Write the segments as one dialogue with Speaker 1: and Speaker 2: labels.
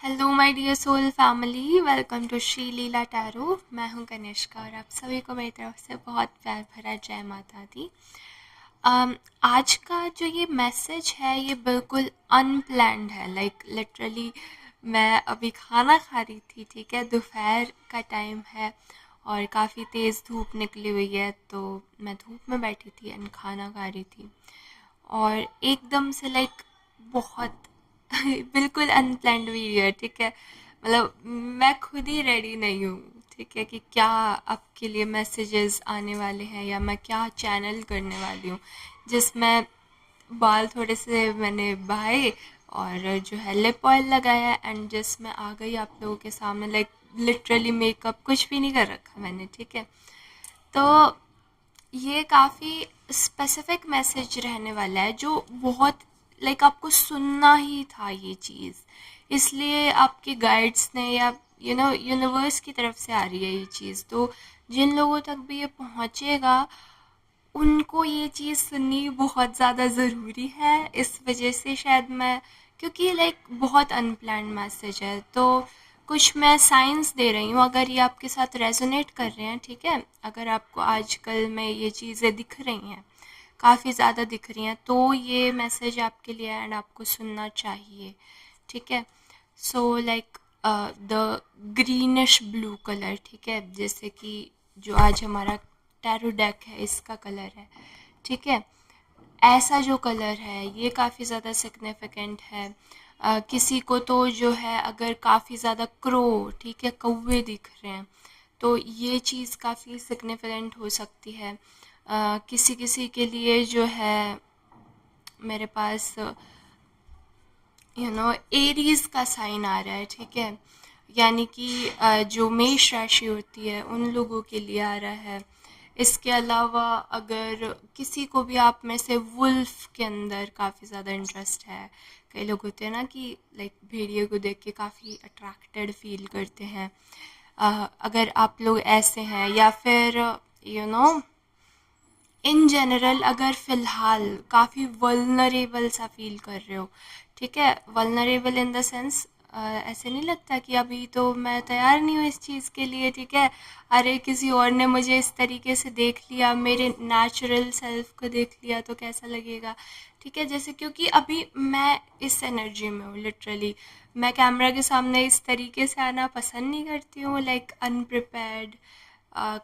Speaker 1: Hello my dear soul family, welcome to Shri Leela tarot. मैं हूं कनिष्का और आप सभी को मेरी तरफ से बहुत प्यार भरा जय माता दी। आज का जो ये मैसेज है ये बिल्कुल अनप्लैन्ड है। लिटरली मैं अभी खाना खा रही थी, ठीक है, दोपहर का टाइम है और काफ़ी तेज़ धूप निकली हुई है, तो मैं धूप में बैठी थी एंड खाना खा रही थी और एकदम से बहुत बिल्कुल अनप्लैन्ड वीडियो है, ठीक है। मतलब मैं खुद ही रेडी नहीं हूँ, ठीक है, कि क्या आपके लिए मैसेजेस आने वाले हैं या मैं क्या चैनल करने वाली हूँ जिसमें बाल थोड़े से मैंने बहाए और जो है लिप ऑयल लगाया एंड जिसमें आ गई आप लोगों के सामने। लिटरली मेकअप कुछ भी नहीं कर रखा मैंने, ठीक है। तो ये काफ़ी स्पेसिफिक मैसेज रहने वाला है जो बहुत आपको सुनना ही था ये चीज़, इसलिए आपके गाइड्स ने या यूनिवर्स की तरफ से आ रही है ये चीज़। तो जिन लोगों तक भी ये पहुँचेगा उनको ये चीज़ सुननी बहुत ज़्यादा ज़रूरी है। इस वजह से शायद मैं, क्योंकि बहुत अनप्लान्ड मैसेज है, तो कुछ मैं साइंस दे रही हूँ। अगर ये आपके साथ रेजोनेट कर रहे हैं, ठीक है, अगर आपको आजकल में ये चीज़ें दिख रही हैं, काफ़ी ज़्यादा दिख रही हैं, तो ये मैसेज आपके लिए एंड आपको सुनना चाहिए, ठीक है। So the greenish blue colour, ठीक है, जैसे कि जो आज हमारा टैरो डेक है इसका कलर है, ठीक है। ऐसा जो कलर है ये काफ़ी ज़्यादा सिग्निफिकेंट है। किसी को तो जो है अगर काफ़ी ज़्यादा क्रो, ठीक है, कौवे दिख रहे हैं, तो ये चीज़ काफ़ी सिग्निफिकेंट हो सकती है। किसी किसी के लिए जो है मेरे पास एरीज का साइन आ रहा है, ठीक है, यानी कि जो मेष राशि होती है उन लोगों के लिए आ रहा है। इसके अलावा अगर किसी को भी आप में से वुल्फ के अंदर काफ़ी ज़्यादा इंटरेस्ट है, कई लोग होते हैं ना कि भेड़िए को देख के काफ़ी अट्रैक्टेड फील करते हैं, अगर आप लोग ऐसे हैं, या फिर यू नो इन जनरल अगर फ़िलहाल काफ़ी वल्नरेबल सा फील कर रहे हो, ठीक है, वल्नरेबल इन द सेंस ऐसे नहीं लगता कि अभी तो मैं तैयार नहीं हूँ इस चीज़ के लिए, ठीक है, अरे किसी और ने मुझे इस तरीके से देख लिया, मेरे नेचुरल सेल्फ को देख लिया तो कैसा लगेगा, ठीक है। जैसे क्योंकि अभी मैं इस एनर्जी में हूँ, लिटरली मैं कैमरा के सामने इस तरीके से आना पसंद नहीं करती हूँ, अनप्रिपेयर्ड,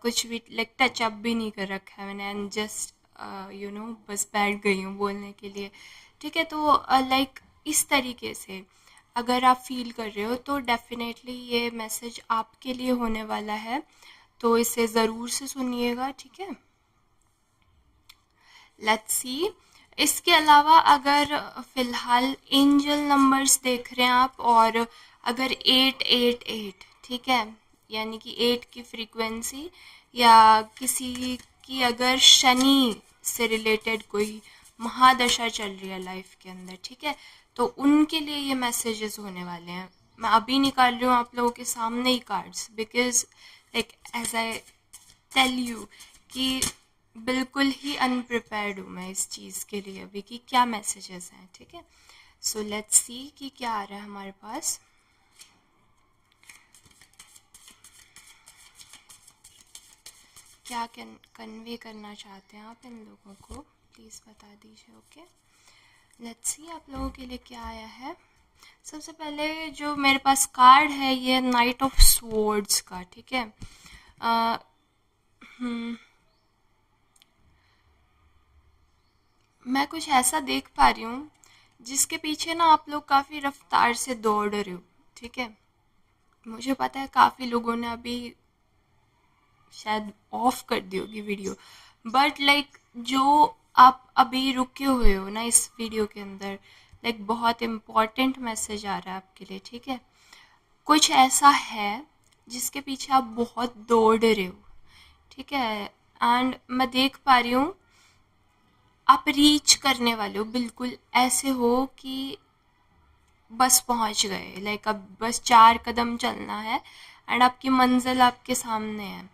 Speaker 1: कुछ भी टच अप भी नहीं कर रखा है मैंने एंड जस्ट बस बैठ गई हूँ बोलने के लिए, ठीक है। तो इस तरीके से अगर आप फील कर रहे हो तो डेफिनेटली ये मैसेज आपके लिए होने वाला है, तो इसे ज़रूर से सुनिएगा, ठीक है। Let's see. इसके अलावा अगर फ़िलहाल एंजल नंबर्स देख रहे हैं आप, और अगर 888, ठीक है, यानी कि 8 की फ्रीक्वेंसी, या किसी की अगर शनि से रिलेटेड कोई महादशा चल रही है लाइफ के अंदर, ठीक है, तो उनके लिए ये मैसेजेस होने वाले हैं। मैं अभी निकाल रही हूँ आप लोगों के सामने ही cards, because as I tell you कि बिल्कुल ही अनप्रिपेयर्ड हूँ मैं इस चीज़ के लिए अभी कि क्या मैसेजेस हैं, ठीक है। सो लेट्स सी कि क्या आ रहा है हमारे पास। क्या कन्वे करना चाहते हैं आप इन लोगों को, प्लीज़ बता दीजिए। ओके, लेट्स सी आप लोगों के लिए क्या आया है। सबसे पहले जो मेरे पास कार्ड है ये नाइट ऑफ स्वॉर्ड्स का, ठीक है। मैं कुछ ऐसा देख पा रही हूँ जिसके पीछे ना आप लोग काफ़ी रफ्तार से दौड़ रहे हो, ठीक है। मुझे पता है काफ़ी लोगों ने अभी शायद ऑफ कर दी होगी वीडियो, बट जो आप अभी रुके हुए हो ना इस वीडियो के अंदर, बहुत इम्पॉर्टेंट मैसेज आ रहा है आपके लिए, ठीक है। कुछ ऐसा है जिसके पीछे आप बहुत दौड़ रहे हो, ठीक है, एंड मैं देख पा रही हूँ आप रीच करने वाले हो, बिल्कुल ऐसे हो कि बस पहुंच गए, अब बस 4 कदम चलना है एंड आपकी मंजिल आपके सामने है,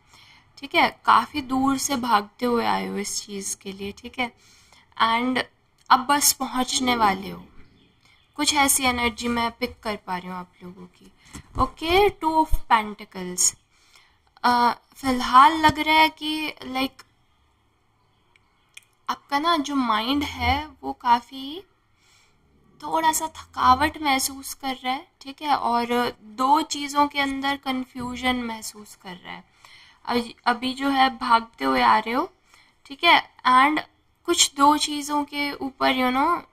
Speaker 1: ठीक है। काफ़ी दूर से भागते हुए आए हो इस चीज़ के लिए, ठीक है, एंड अब बस पहुंचने वाले हो। कुछ ऐसी एनर्जी मैं पिक कर पा रही हूँ आप लोगों की। Okay, 2 of pentacles. फिलहाल लग रहा है कि लाइक आपका ना जो माइंड है वो काफ़ी थोड़ा सा थकावट महसूस कर रहा है, ठीक है, और दो चीज़ों के अंदर कंफ्यूजन महसूस कर रहा है। अभी जो है भागते हुए आ रहे हो, ठीक है, एंड कुछ दो चीज़ों के ऊपर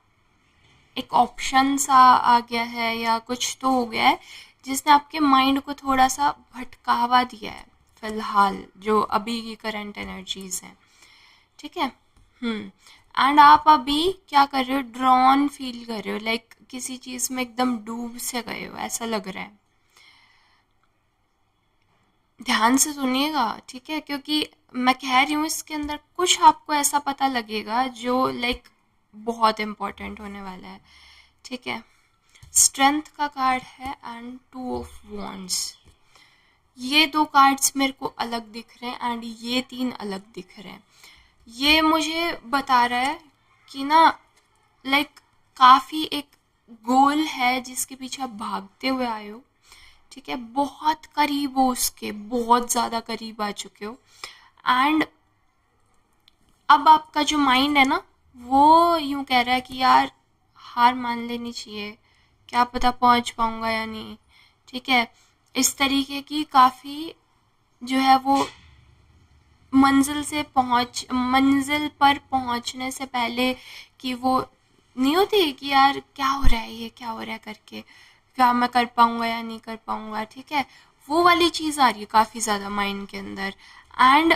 Speaker 1: एक ऑप्शन सा आ गया है या कुछ तो हो गया है जिसने आपके माइंड को थोड़ा सा भटकावा दिया है फिलहाल जो अभी की करंट एनर्जीज हैं, ठीक है। एंड आप अभी क्या कर रहे हो, ड्रॉन फील कर रहे हो, लाइक किसी चीज में एकदम डूब से गए हो ऐसा लग रहा है। ध्यान से सुनिएगा, ठीक है, क्योंकि मैं कह रही हूँ इसके अंदर कुछ आपको ऐसा पता लगेगा जो लाइक बहुत इम्पोर्टेंट होने वाला है, ठीक है। स्ट्रेंथ का कार्ड है एंड 2 ऑफ वॉन्ड्स। ये दो कार्ड्स मेरे को अलग दिख रहे हैं एंड ये 3 अलग दिख रहे हैं। ये मुझे बता रहा है कि ना लाइक काफ़ी एक गोल है जिसके पीछे आप भागते हुए आए हो, ठीक है, बहुत करीब हो उसके, बहुत ज़्यादा करीब आ चुके हो। एंड अब आपका जो माइंड है ना वो यूं कह रहा है कि यार हार मान लेनी चाहिए, क्या पता पहुंच पाऊंगा या नहीं, ठीक है। इस तरीके की काफ़ी जो है वो मंजिल पर पहुंचने से पहले कि वो नहीं होती कि यार क्या हो रहा है, ये क्या हो रहा है करके, क्या मैं कर पाऊंगा या नहीं कर पाऊंगा, ठीक है। वो वाली चीज़ आ रही है काफ़ी ज़्यादा माइंड के अंदर। एंड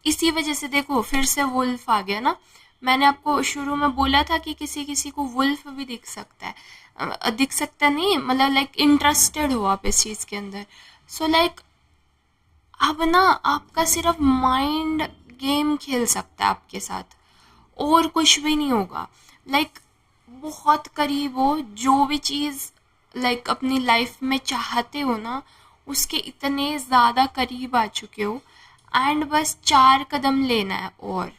Speaker 1: इसी वजह से देखो फिर से वुल्फ आ गया ना। मैंने आपको शुरू में बोला था कि किसी किसी को वुल्फ भी दिख सकता है, दिख सकता नहीं मतलब लाइक इंटरेस्टेड हो आप इस चीज़ के अंदर। सो लाइक अब ना आपका सिर्फ माइंड गेम खेल सकता है आपके साथ, और कुछ भी नहीं होगा। लाइक बहुत करीब हो जो भी चीज़ लाइक अपनी लाइफ में चाहते हो ना, उसके इतने ज़्यादा करीब आ चुके हो एंड बस 4 कदम लेना है और,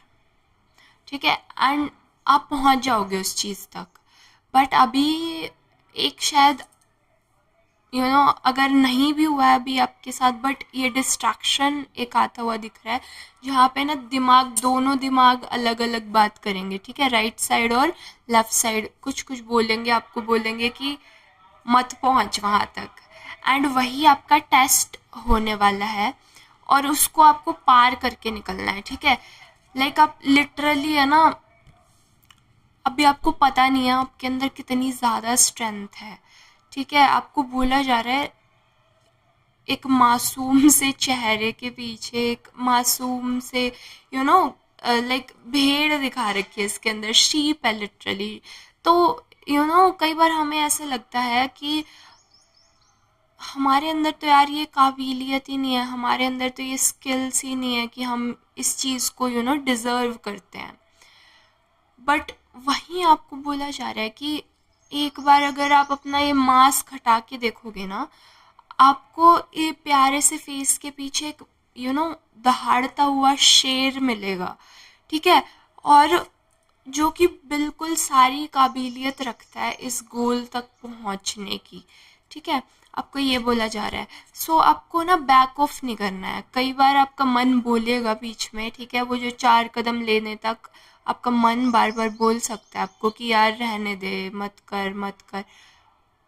Speaker 1: ठीक है, एंड आप पहुंच जाओगे उस चीज़ तक। बट अभी एक शायद अगर नहीं भी हुआ है अभी आपके साथ, बट ये डिस्ट्रैक्शन एक आता हुआ दिख रहा है जहाँ पे ना दोनों दिमाग अलग अलग बात करेंगे, ठीक है, राइट साइड और लेफ्ट साइड कुछ कुछ बोलेंगे, आपको बोलेंगे कि मत पहुँच वहाँ तक। एंड वही आपका टेस्ट होने वाला है और उसको आपको पार करके निकलना है, ठीक है। लाइक आप लिटरली है ना, अभी आपको पता नहीं है आपके अंदर कितनी ज़्यादा स्ट्रेंथ है, ठीक है। आपको बोला जा रहा है एक मासूम से चेहरे के पीछे एक मासूम से लाइक भेड़ दिखा रखी है, इसके अंदर शीप है लिटरली। तो कई बार हमें ऐसा लगता है कि हमारे अंदर तो यार ये काबिलियत ही नहीं है, हमारे अंदर तो ये स्किल्स ही नहीं है कि हम इस चीज़ को डिज़र्व करते हैं। बट वहीं आपको बोला जा रहा है कि एक बार अगर आप अपना ये मास्क हटा के देखोगे ना, आपको ये प्यारे से फेस के पीछे एक दहाड़ता हुआ शेर मिलेगा, ठीक है, और जो कि बिल्कुल सारी काबिलियत रखता है इस गोल तक पहुंचने की, ठीक है। आपको ये बोला जा रहा है। सो आपको ना बैक ऑफ नहीं करना है। कई बार आपका मन बोलेगा बीच में, ठीक है, वो जो 4 कदम लेने तक आपका मन बार बार बोल सकता है आपको कि यार रहने दे, मत कर मत कर।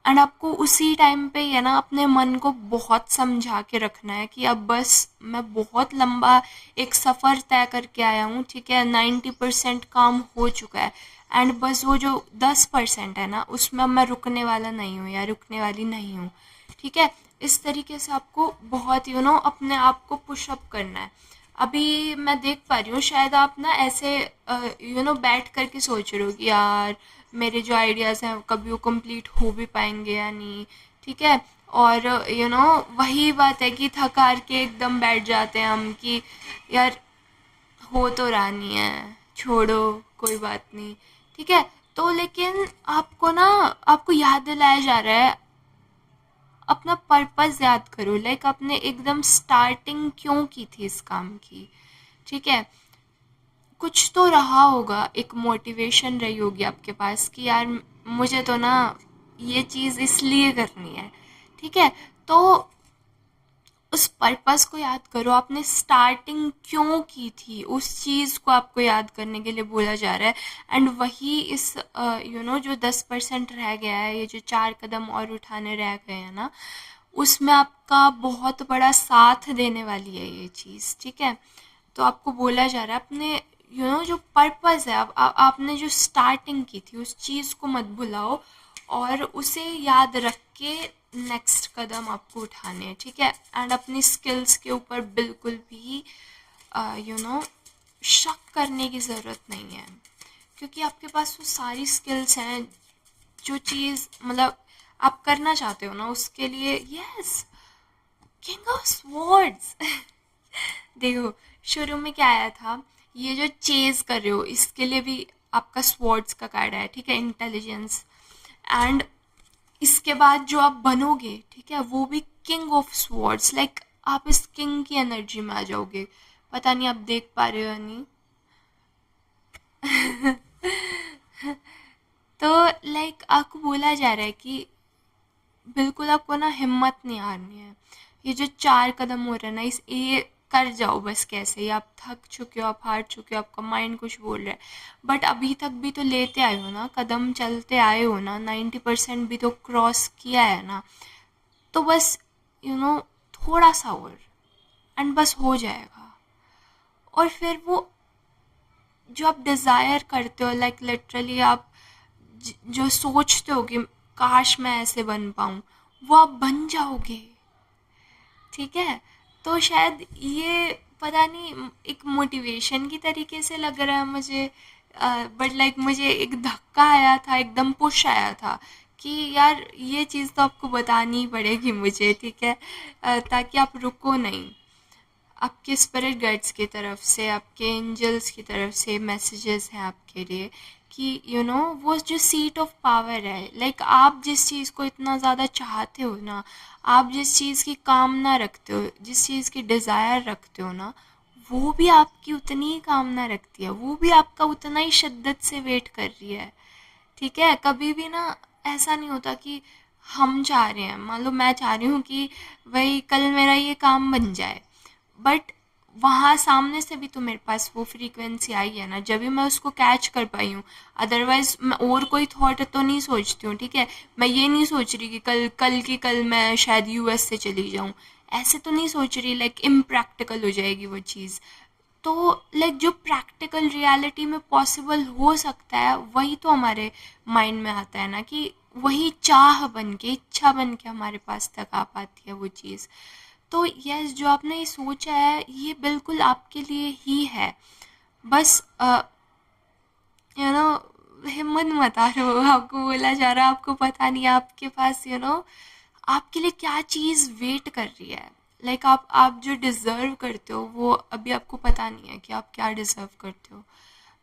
Speaker 1: एंड आपको उसी टाइम पे ये ना अपने मन को बहुत समझा के रखना है कि अब बस मैं बहुत लंबा एक सफ़र तय करके आया हूँ, ठीक है, 90% काम हो चुका है एंड बस वो जो 10% है ना उसमें अब मैं रुकने वाला नहीं हूँ या रुकने वाली नहीं हूँ, ठीक है। इस तरीके से आपको बहुत अपने आप को पुशअप करना है। अभी मैं देख पा रही हूँ शायद आप ना ऐसे बैठ करके सोच रहे हो कि यार मेरे जो आइडियाज़ हैं कभी वो कंप्लीट हो भी पाएंगे या नहीं, ठीक है। और वही बात है कि थक हार के एकदम बैठ जाते हैं हम कि यार हो तो रहा नहीं है, छोड़ो कोई बात नहीं, ठीक है। तो लेकिन आपको ना आपको याद दिलाया जा रहा है अपना पर्पस याद करो, लाइक आपने एकदम स्टार्टिंग क्यों की थी इस काम की, ठीक है। कुछ तो रहा होगा, एक मोटिवेशन रही होगी आपके पास कि यार मुझे तो ना ये चीज़ इसलिए करनी है, ठीक है। तो उस पर्पस को याद करो, आपने स्टार्टिंग क्यों की थी, उस चीज़ को आपको याद करने के लिए बोला जा रहा है। एंड वही इस जो 10% रह गया है, ये जो 4 कदम और उठाने रह गए हैं ना, उसमें आपका बहुत बड़ा साथ देने वाली है ये चीज़, ठीक है। तो आपको बोला जा रहा है अपने जो पर्पस है, आपने जो स्टार्टिंग की थी उस चीज़ को मत भुलाओ, और उसे याद रख के नेक्स्ट कदम आपको उठाने हैं, ठीक है। एंड अपनी स्किल्स के ऊपर बिल्कुल भी शक करने की ज़रूरत नहीं है, क्योंकि आपके पास वो सारी स्किल्स हैं। जो चीज़ मतलब आप करना चाहते हो ना, उसके लिए यस, किंग ऑफ स्वॉर्ड्स। देखो, शुरू में क्या आया था, ये जो चेज कर रहे हो इसके लिए भी आपका स्वॉर्ड्स का कार्ड है, ठीक है, इंटेलिजेंस। एंड इसके बाद जो आप बनोगे, ठीक है, वो भी किंग ऑफ स्वॉर्ड्स, लाइक आप इस किंग की एनर्जी में आ जाओगे। पता नहीं आप देख पा रहे हो या नहीं। तो लाइक आपको बोला जा रहा है कि बिल्कुल आपको ना हिम्मत नहीं हारनी है। ये जो 4 कदम हो रहे हैं ना, इस ये कर जाओ बस। कैसे ही आप थक चुके हो, आप हार चुके हो, आपका माइंड कुछ बोल रहा है, बट अभी तक भी तो लेते आए हो ना, कदम चलते आए हो ना, 90% भी तो क्रॉस किया है ना। तो बस यू नो थोड़ा सा और, एंड बस हो जाएगा। और फिर वो जो आप डिज़ायर करते हो, लाइक लिटरली आप जो सोचते हो कि काश मैं ऐसे बन पाऊँ, वो आप बन जाओगे, ठीक है। तो शायद ये पता नहीं एक मोटिवेशन की तरीके से लग रहा है मुझे, बट लाइक मुझे एक धक्का आया था, एकदम पुश आया था कि यार ये चीज़ तो आपको बतानी ही पड़ेगी मुझे, ठीक है, ताकि आप रुको नहीं। आपके स्पिरिट गाइड्स की तरफ से, आपके एंजल्स की तरफ से मैसेजेस हैं आपके लिए कि वो जो सीट ऑफ पावर है, लाइक आप जिस चीज़ को इतना ज़्यादा चाहते हो ना, आप जिस चीज़ की कामना रखते हो, जिस चीज़ की डिज़ायर रखते हो ना, वो भी आपकी उतनी ही कामना रखती है, वो भी आपका उतना ही शिद्दत से वेट कर रही है, ठीक है। कभी भी ना ऐसा नहीं होता कि हम चाह रहे हैं, मान लो मैं चाह रही हूँ कि भाई कल मेरा ये काम बन जाए, बट वहाँ सामने से भी तो मेरे पास वो फ्रीक्वेंसी आई है ना, जब भी मैं उसको कैच कर पाई हूँ। अदरवाइज मैं और कोई थॉट तो नहीं सोचती हूँ, ठीक है। मैं ये नहीं सोच रही कि कल कल की कल मैं शायद यूएस से चली जाऊँ, ऐसे तो नहीं सोच रही, लाइक इम्प्रैक्टिकल हो जाएगी वो चीज़। तो लाइक जो प्रैक्टिकल रियलिटी में पॉसिबल हो सकता है, वही तो हमारे माइंड में आता है ना, कि वही चाह बन के, इच्छा बन के हमारे पास तक आ पाती है वो चीज़। तो यस, जो आपने ये सोचा है ये बिल्कुल आपके लिए ही है। बस हिम्मत मत हारो। आपको बोला जा रहा है, आपको पता नहीं आपके पास आपके लिए क्या चीज़ वेट कर रही है। लाइक आप जो डिज़र्व करते हो, वो अभी आपको पता नहीं है कि आप क्या डिज़र्व करते हो।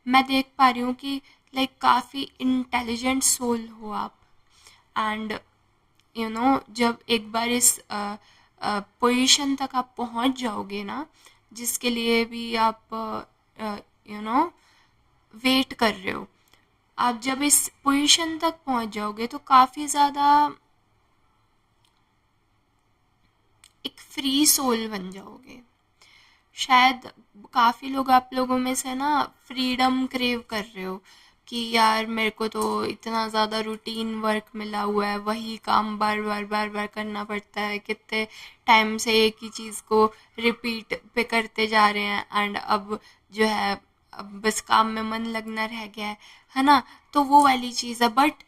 Speaker 1: मैं देख पा रही हूँ कि लाइक काफ़ी इंटेलिजेंट सोल हो आप। एंड जब एक बार इस पोजीशन तक आप पहुंच जाओगे ना, जिसके लिए भी आप वेट कर रहे हो, आप जब इस पोजीशन तक पहुंच जाओगे तो काफ़ी ज़्यादा एक फ्री सोल बन जाओगे। शायद काफ़ी लोग आप लोगों में से ना फ्रीडम क्रेव कर रहे हो कि यार मेरे को तो इतना ज़्यादा रूटीन वर्क मिला हुआ है, वही काम बार बार बार बार करना पड़ता है, कितने टाइम से एक ही चीज़ को रिपीट पे करते जा रहे हैं, एंड अब जो है अब बस काम में मन लगना रह गया है ना। तो वो वाली चीज़ है। बट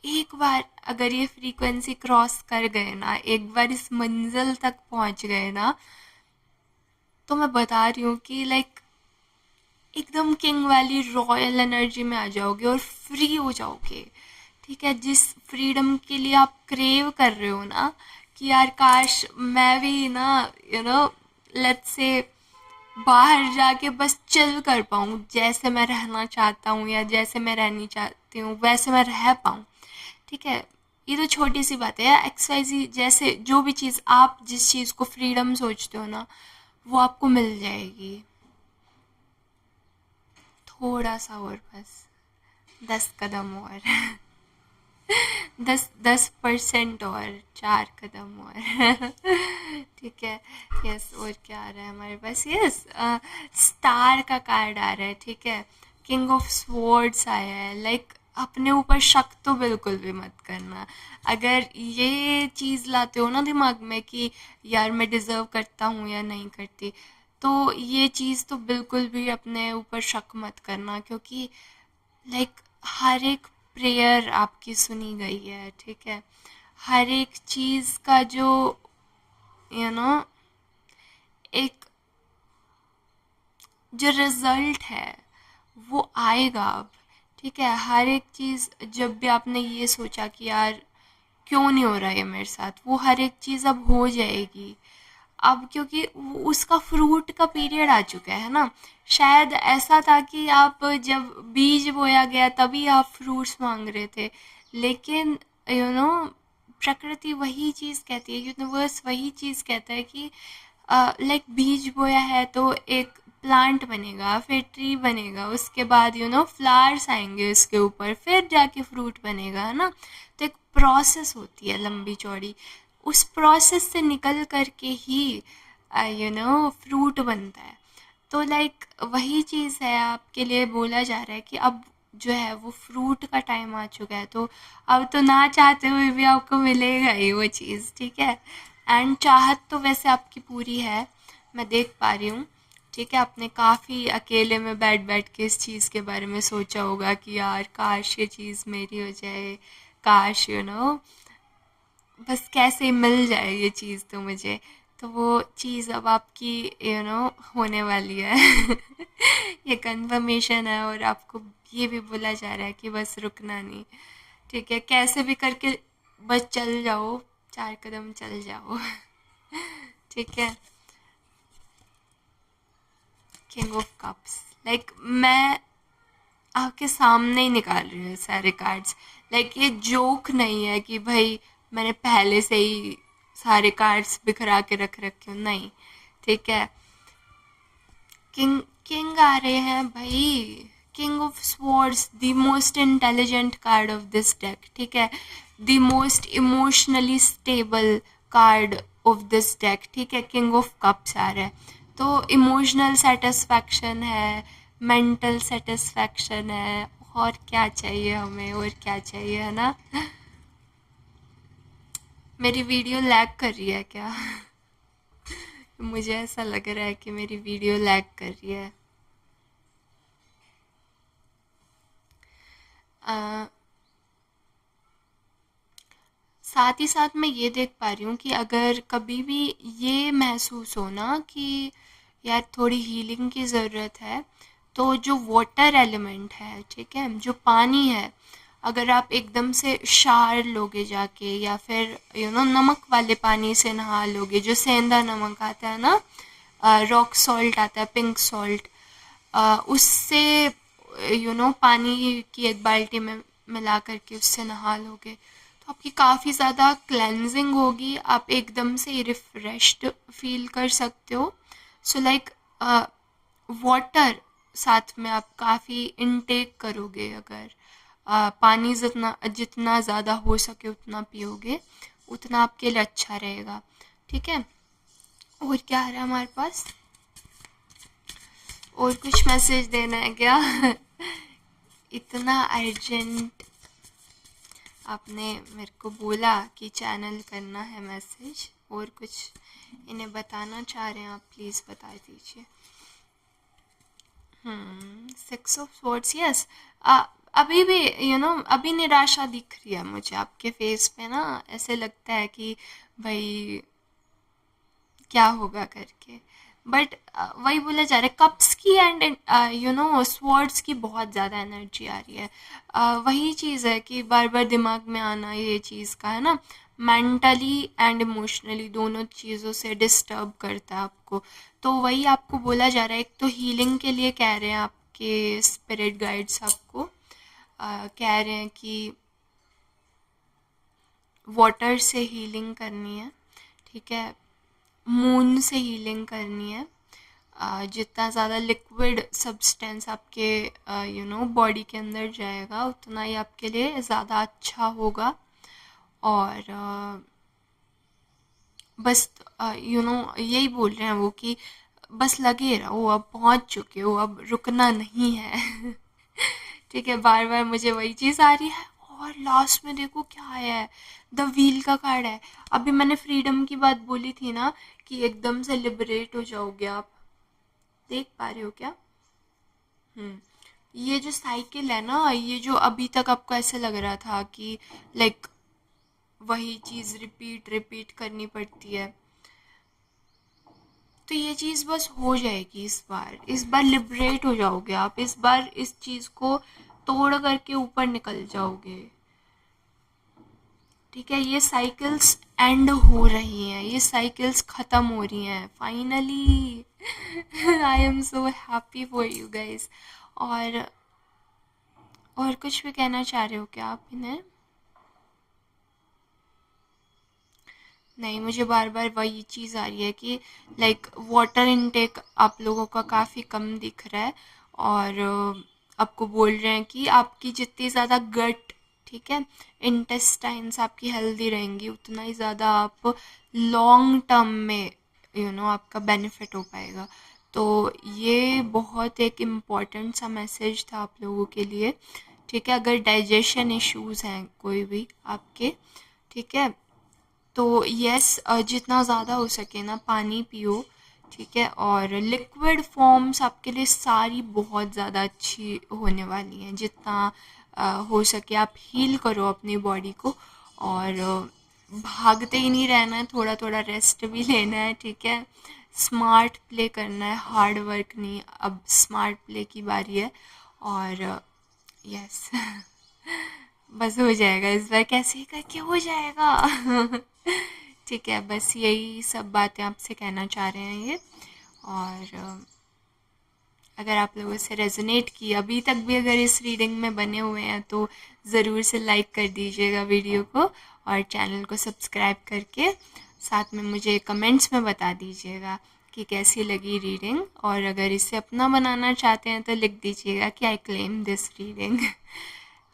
Speaker 1: एक बार अगर ये फ्रीक्वेंसी क्रॉस कर गए ना, एक बार इस मंजिल तक पहुंच गए ना, तो मैं बता रही हूँ कि लाइक एकदम किंग वाली रॉयल एनर्जी में आ जाओगे और फ्री हो जाओगे, ठीक है। जिस फ्रीडम के लिए आप क्रेव कर रहे हो ना, कि यार काश मैं भी ना लेट्स से बाहर जाके बस चिल कर पाऊँ, जैसे मैं रहना चाहता हूँ या जैसे मैं रहनी चाहती हूँ वैसे मैं रह पाऊँ, ठीक है। ये तो छोटी सी बात है, एक्स वाई जी जैसे जो भी चीज़ आप जिस चीज़ को फ्रीडम सोचते हो ना, वो आपको मिल जाएगी। थोड़ा सा और बस, 10 कदम और। 10% और 4 कदम और ठीक है। यस, और क्या आ रहा है हमारे पास? यस, स्टार का कार्ड आ रहा है, ठीक है। किंग ऑफ स्वॉर्ड्स आया है। लाइक अपने ऊपर शक तो बिल्कुल भी मत करना। अगर ये चीज़ लाते हो ना दिमाग में कि यार मैं डिज़र्व करता हूँ या नहीं करती, तो ये चीज़ तो बिल्कुल भी अपने ऊपर शक मत करना, क्योंकि लाइक हर एक प्रेयर आपकी सुनी गई है, ठीक है। हर एक चीज़ का जो यू नो एक जो रिजल्ट है वो आएगा अब, ठीक है। हर एक चीज़, जब भी आपने ये सोचा कि यार क्यों नहीं हो रहा है मेरे साथ, वो हर एक चीज़ अब हो जाएगी अब, क्योंकि उसका फ्रूट का पीरियड आ चुका है ना। शायद ऐसा था कि आप जब बीज बोया गया तभी आप फ्रूट्स मांग रहे थे, लेकिन यू नो प्रकृति वही चीज़ कहती है, यूनिवर्स वही चीज़ कहता है कि लाइक बीज बोया है तो एक प्लांट बनेगा, फिर ट्री बनेगा, उसके बाद फ्लावर्स आएंगे उसके ऊपर, फिर जाके फ्रूट बनेगा, है ना। तो एक प्रोसेस होती है लंबी चौड़ी, उस प्रोसेस से निकल करके ही फ्रूट बनता है। तो लाइक वही चीज़ है, आपके लिए बोला जा रहा है कि अब जो है वो फ्रूट का टाइम आ चुका है, तो अब तो ना चाहते हुए भी आपको मिलेगा ही वो चीज़, ठीक है। एंड चाहत तो वैसे आपकी पूरी है, मैं देख पा रही हूँ, ठीक है। आपने काफ़ी अकेले में बैठ बैठ के इस चीज़ के बारे में सोचा होगा कि यार काश ये चीज़ मेरी हो जाए, काश बस कैसे मिल जाए ये चीज़ तो मुझे। तो वो चीज़ अब आपकी होने वाली है ये कंफर्मेशन है, और आपको ये भी बोला जा रहा है कि बस रुकना नहीं, ठीक है। कैसे भी करके बस चल जाओ, 4 कदम चल जाओ ठीक है। किंग ऑफ कप्स, लाइक मैं आपके सामने ही निकाल रही हूँ सारे कार्ड्स। लाइक ये जोक नहीं है कि भाई मैंने पहले से ही सारे कार्ड्स बिखरा के रख रखे हो, नहीं, ठीक है। किंग किंग आ रहे हैं भाई। King of swords, the most intelligent card of this deck, ठीक है। The most emotionally stable card of this deck, ठीक है। किंग ऑफ कप्स आ रहा है, तो इमोशनल सेटिस्फैक्शन है, मेंटल सेटिस्फैक्शन है, और क्या चाहिए हमें, और क्या चाहिए, है ना। मेरी वीडियो लैग कर रही है क्या? मुझे ऐसा लग रहा है कि मेरी वीडियो लैग कर रही है। अ, साथ ही साथ मैं ये देख पा रही हूँ कि अगर कभी भी ये महसूस हो ना कि यार थोड़ी हीलिंग की ज़रूरत है, तो जो वाटर एलिमेंट है, ठीक है, जो पानी है, अगर आप एकदम से शावर लोगे जाके, या फिर नमक वाले पानी से नहा लोगे, जो सेंधा नमक आता है ना, रॉक सॉल्ट आता है, पिंक सॉल्ट, उससे पानी की एक बाल्टी में मिला करके उससे नहा लोगे, तो आपकी काफ़ी ज़्यादा क्लेंजिंग होगी, आप एकदम से रिफ़्रेश्ड फील कर सकते हो। सो लाइक वाटर साथ में आप काफ़ी इनटेक करोगे, अगर पानी जितना जितना ज़्यादा हो सके उतना पियोगे, उतना आपके लिए अच्छा रहेगा, ठीक है। और क्या आ रहा है हमारे पास? और कुछ मैसेज देना है क्या? इतना अर्जेंट आपने मेरे को बोला कि चैनल करना है मैसेज, और कुछ इन्हें बताना चाह रहे हैं आप, प्लीज़ बता दीजिए। 6 ऑफ स्वॉर्ड्स, यस। अभी भी अभी निराशा दिख रही है मुझे आपके फेस पे ना, ऐसे लगता है कि भाई क्या होगा करके। बट वही बोला जा रहा है, कप्स की एंड स्वॉर्ड्स की बहुत ज़्यादा एनर्जी आ रही है। वही चीज़ है कि बार बार दिमाग में आना ये चीज़ का, है ना, मेंटली एंड इमोशनली दोनों चीज़ों से डिस्टर्ब करता है आपको। तो वही आपको बोला जा रहा है, एक तो हीलिंग के लिए कह रहे हैं आपके स्पिरिट गाइड्स आपको, कह रहे हैं कि वाटर से हीलिंग करनी है, ठीक है, मून से हीलिंग करनी है, जितना ज़्यादा लिक्विड सब्सटेंस आपके बॉडी के अंदर जाएगा उतना ही आपके लिए ज़्यादा अच्छा होगा। और बस यही बोल रहे हैं वो कि बस लगे रहो, अब पहुंच चुके हो, अब रुकना नहीं है। ठीक है, बार बार मुझे वही चीज़ आ रही है। और लास्ट में देखो क्या आया है, द व्हील का कार्ड है। अभी मैंने फ्रीडम की बात बोली थी ना कि एकदम से लिबरेट हो जाओगे आप, देख पा रहे हो क्या? हम्म। ये जो साइकिल है ना, ये जो अभी तक आपको ऐसे लग रहा था कि लाइक वही चीज़ रिपीट रिपीट करनी पड़ती है, तो ये चीज़ बस हो जाएगी इस बार लिबरेट हो जाओगे आप, इस बार इस चीज़ को तोड़ करके ऊपर निकल जाओगे। ठीक है, ये साइकिल्स एंड हो रही हैं, ये साइकिल्स ख़त्म हो रही हैं finally. I am so happy for you guys. और और कुछ भी कहना चाह रहे हो क्या आप इन्हें? नहीं, मुझे बार बार वही चीज़ आ रही है कि लाइक वाटर इनटेक आप लोगों का काफ़ी कम दिख रहा है। और आपको बोल रहे हैं कि आपकी जितनी ज़्यादा गट, ठीक है, इंटेस्टाइन्स आपकी हेल्दी रहेंगी उतना ही ज़्यादा आप लॉन्ग टर्म में आपका बेनिफिट हो पाएगा। तो ये बहुत एक इम्पॉर्टेंट सा मैसेज था आप लोगों के लिए। ठीक है, अगर डाइजेशन इश्यूज़ हैं कोई भी आपके, ठीक है, तो यस, जितना ज़्यादा हो सके ना पानी पियो। ठीक है, और लिक्विड फॉर्म्स आपके लिए सारी बहुत ज़्यादा अच्छी होने वाली हैं। जितना हो सके आप हील करो अपनी बॉडी को। और भागते ही नहीं रहना है, थोड़ा थोड़ा रेस्ट भी लेना है। ठीक है, स्मार्ट प्ले करना है, हार्ड वर्क नहीं, अब स्मार्ट प्ले की बारी है। और यस, बस हो जाएगा, इस बार कैसे ही करके हो जाएगा। ठीक है, बस यही सब बातें आपसे कहना चाह रहे हैं ये। और अगर आप लोगों से रेजोनेट की अभी तक भी अगर इस रीडिंग में बने हुए हैं तो ज़रूर से लाइक कर दीजिएगा वीडियो को, और चैनल को सब्सक्राइब करके साथ में मुझे कमेंट्स में बता दीजिएगा कि कैसी लगी रीडिंग। और अगर इसे अपना बनाना चाहते हैं तो लिख दीजिएगा कि आई क्लेम दिस रीडिंग।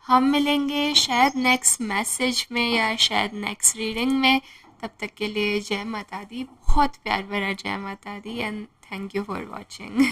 Speaker 1: हम मिलेंगे शायद नेक्स्ट मैसेज में या शायद नेक्स्ट रीडिंग में। तब तक के लिए जय माता दी, बहुत प्यार भरा जय माता दी, and thank you for watching.